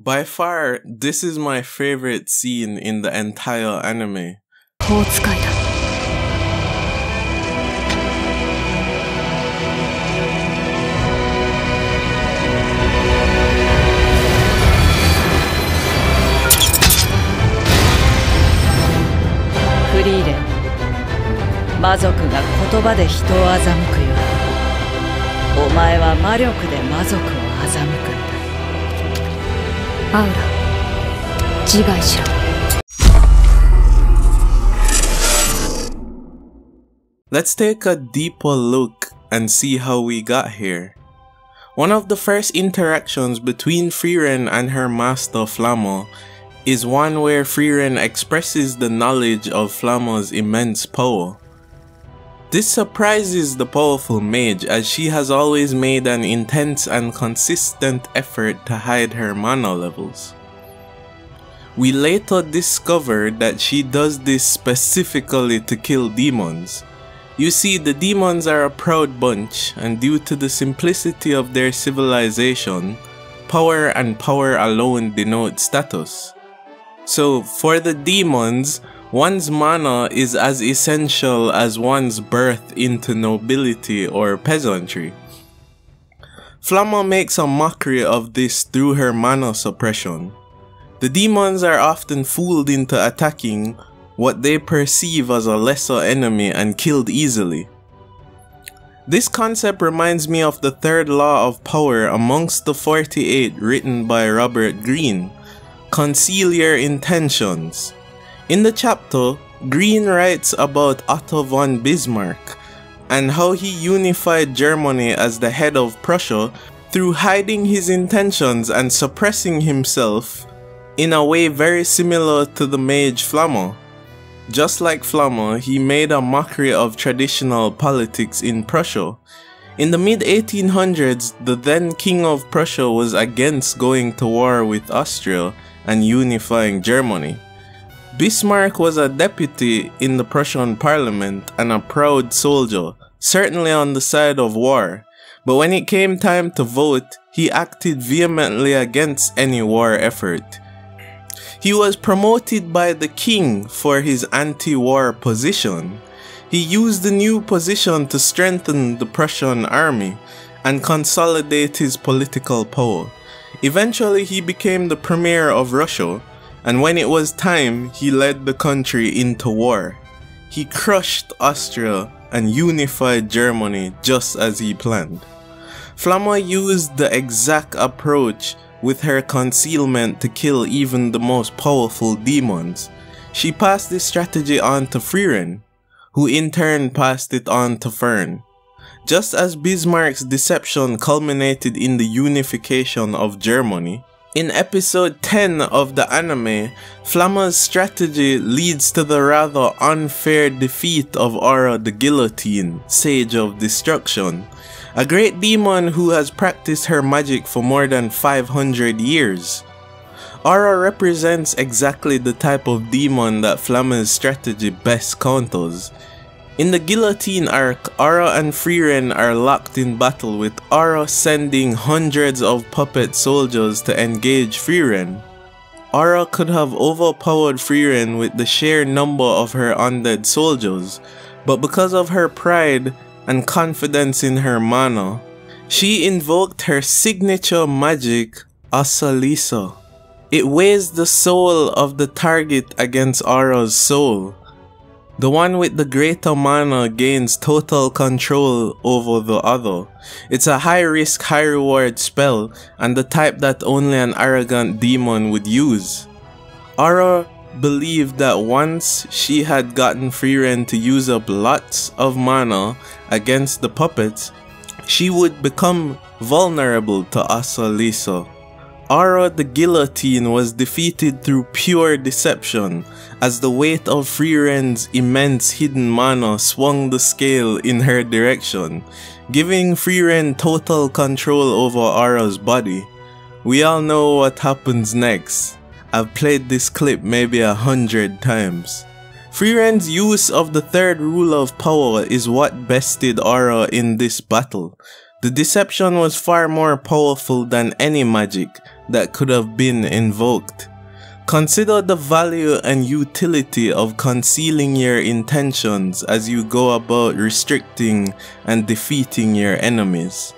By far, this is my favorite scene in the entire anime. 法使いだ。フリーレン、魔族が言葉で人を欺くように、お前は魔力で魔族を欺くんだ。アウラ、自害しろ。Let's take a deeper look and see how we got here. One of the first interactions between Frieren and her master Flamma is one where Frieren expresses the knowledge of Flamma's immense power. This surprises the powerful mage, as she has always made an intense and consistent effort to hide her mana levels. We later discover that she does this specifically to kill demons. You see, the demons are a proud bunch, and due to the simplicity of their civilization, power and power alone denote status. So, for the demons, one's mana is as essential as one's birth into nobility or peasantry. Flamma makes a mockery of this through her mana suppression. The demons are often fooled into attacking what they perceive as a lesser enemy and killed easily. This concept reminds me of the third law of power amongst the 48 written by Robert Greene, Conceal Your Intentions. In the chapter, Greene writes about Otto von Bismarck and how he unified Germany as the head of Prussia through hiding his intentions and suppressing himself in a way very similar to the mage Flamma. Just like Flamma, he made a mockery of traditional politics in Prussia. In the mid-1800s, the then King of Prussia was against going to war with Austria and unifying Germany. Bismarck was a deputy in the Prussian parliament and a proud soldier, certainly on the side of war. But when it came time to vote, he acted vehemently against any war effort. He was promoted by the king for his anti-war position. He used the new position to strengthen the Prussian army and consolidate his political power. Eventually, he became the premier of Russia, and when it was time, he led the country into war. He crushed Austria and unified Germany just as he planned. Flamma used the exact approach with her concealment to kill even the most powerful demons. She passed this strategy on to Frieren, who in turn passed it on to Fern. Just as Bismarck's deception culminated in the unification of Germany, in episode 10 of the anime, Flamma's strategy leads to the rather unfair defeat of Aura the Guillotine, Sage of Destruction, a great demon who has practiced her magic for more than 500 years. Aura represents exactly the type of demon that Flamma's strategy best counters. In the Guillotine arc, Aura and Frieren are locked in battle, with Aura sending hundreds of puppet soldiers to engage Frieren. Aura could have overpowered Frieren with the sheer number of her undead soldiers, but because of her pride and confidence in her mana, she invoked her signature magic, Asalisa. It weighs the soul of the target against Aura's soul. The one with the greater mana gains total control over the other. It's a high risk, high reward spell, and the type that only an arrogant demon would use. Aura believed that once she had gotten Frieren to use up lots of mana against the puppets, she would become vulnerable to Asalisa. Aura the Guillotine was defeated through pure deception, as the weight of Frieren's immense hidden mana swung the scale in her direction, giving Frieren total control over Aura's body. We all know what happens next. I've played this clip maybe 100 times. Frieren's use of the third rule of power is what bested Aura in this battle. The deception was far more powerful than any magic that could have been invoked. Consider the value and utility of concealing your intentions as you go about restricting and defeating your enemies.